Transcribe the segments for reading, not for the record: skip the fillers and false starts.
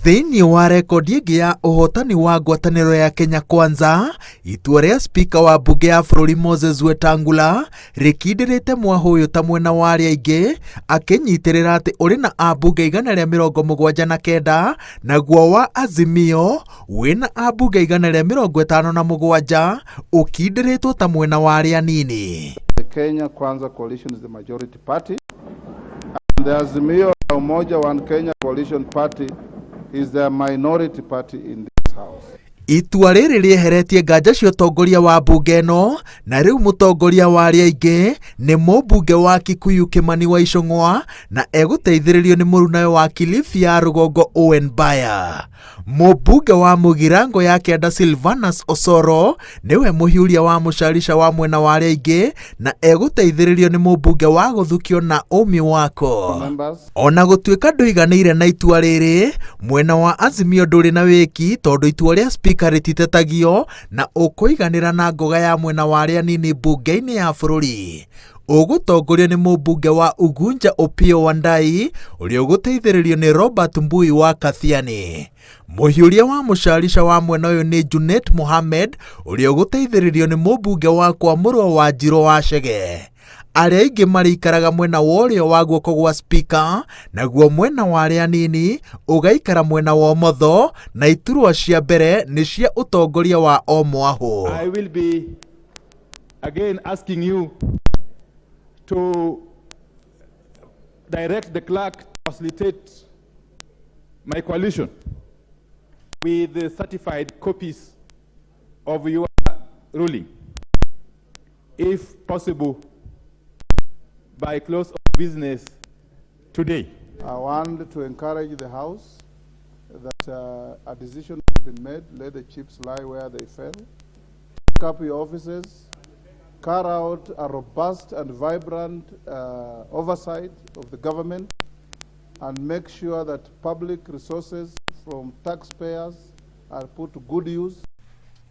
Thĩinĩ wa rekondi ĩngĩ ya ũhotani wa ngwatanĩro ya Kenya Kwanza, itua rĩa spika wa mbunge ya bũrũri Moses Wetangula rĩkindĩrĩte mwahũyũ ta mwena wa arĩa aingĩ, akĩnyitĩrĩra atĩ ũrĩ na ambunge 179 naguo wa Azimio wĩna ambunge 157 ũkindĩrĩtwo ta mwena wa arĩa anini. The Kenya Kwanza coalition is the majority party, and the Azimio Umoja One Kenya coalition party is the minority party in this house. Itua rĩrĩ rĩeheretie nganja cia ũtongoria wa mbunge ĩno, na rĩu mũtongoria wa arĩa aingĩ nĩ mũmbunge wa Kikuyu Kimani wa Icũng'wa, na egũteithĩrĩrio nĩ mũrunawe wa Kilifi ya rũgongo Owen Baya. Mũmbunge wa Mũgirango ya Kĩanda Silvanus Osoro nĩwe mũhiũria wa mũcarica wa mwena wa arĩa aingĩ, na egũteithĩrĩrio nĩ mũmbunge wa Gũthukio na Ũmi Wako. Ona gũtuĩka ndũiganĩire na itua rĩrĩ, mwena wa Azimio ndũrĩ na wĩki tondũ itua rĩa spika rĩtitetagio na ũkũiganĩra na ngoga ya mwena wa arĩa anini mbunge-inĩ ya bũrũri. Ũgũtongorio nĩ mũmbunge wa Ugunja Opiyo Wandayi ũrĩa ũgũteithĩrĩrio nĩ Robert Mbui wa Kathiani. Mũhiũria wa mũcarica wa mwena ũyũ nĩ Junet Mohamed ũrĩa ũgũteithĩrĩrio nĩ mũmbunge wa Kwamũrwo wa Njiro wa Chege. Arĩa aingĩ marĩikaraga mwena wa ũrĩo wa guoko gwa spika, naguo mwena wa arĩa anini ũgaikara mwena wa ũmotho, na iturwa cia mbere nĩ cia ũtongoria wa o mwahũ. I will be again asking you to direct the clerk to facilitate my coalition with the certified copies of your ruling, if possible, by close of business today. I want to encourage the House that a decision has been made. Let the chips lie where they fell. Take up your offices. Carry out a robust and vibrant oversight of the government, and make sure that public resources from taxpayers are put to good use.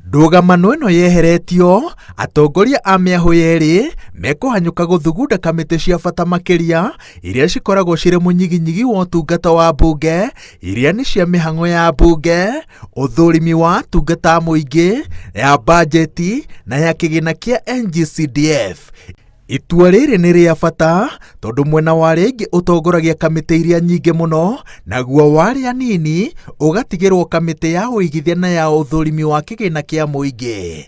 Ndũgamano ĩno yeheretio, atongoria a mĩahũ yerĩ mekũhanyũka gũthugunda kamĩtĩ cia bata makĩria iria cikoragwo cirĩ mũnyiginyigi wa ũtungata wa mbunge, iria nĩ cia mĩhang'o ya mbunge, ũthũrimi wa ũtungata mũingĩ, ya bajeti na ya kĩgĩna kĩa NGCDF. Itua rĩrĩ nĩ rĩa bata tondũ mwena wa arĩa aingĩ ũtongoragia kamĩtĩ iria nyingĩ mũno, naguo wa arĩa anini ũgatigĩrwo kamĩtĩ ya ũigithia na ya ũthũrimi wa kĩgĩna kĩa mũingĩ.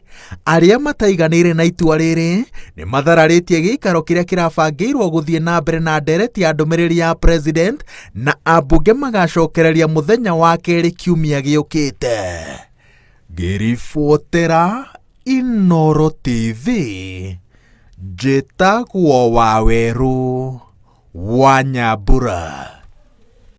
Arĩa mataiganĩire na itua rĩrĩ nĩ mathararĩtie gĩikaro kĩrĩa kĩrabangĩirwo gũthiĩ na mbere na ndereti ya ndũmĩrĩri ya president, na ambunge magacokereria mũthenya wa kerĩ kiumia gĩũkĩte. Ngĩribotera Inooro TV, njĩtagwo Waweru wa Nyambura.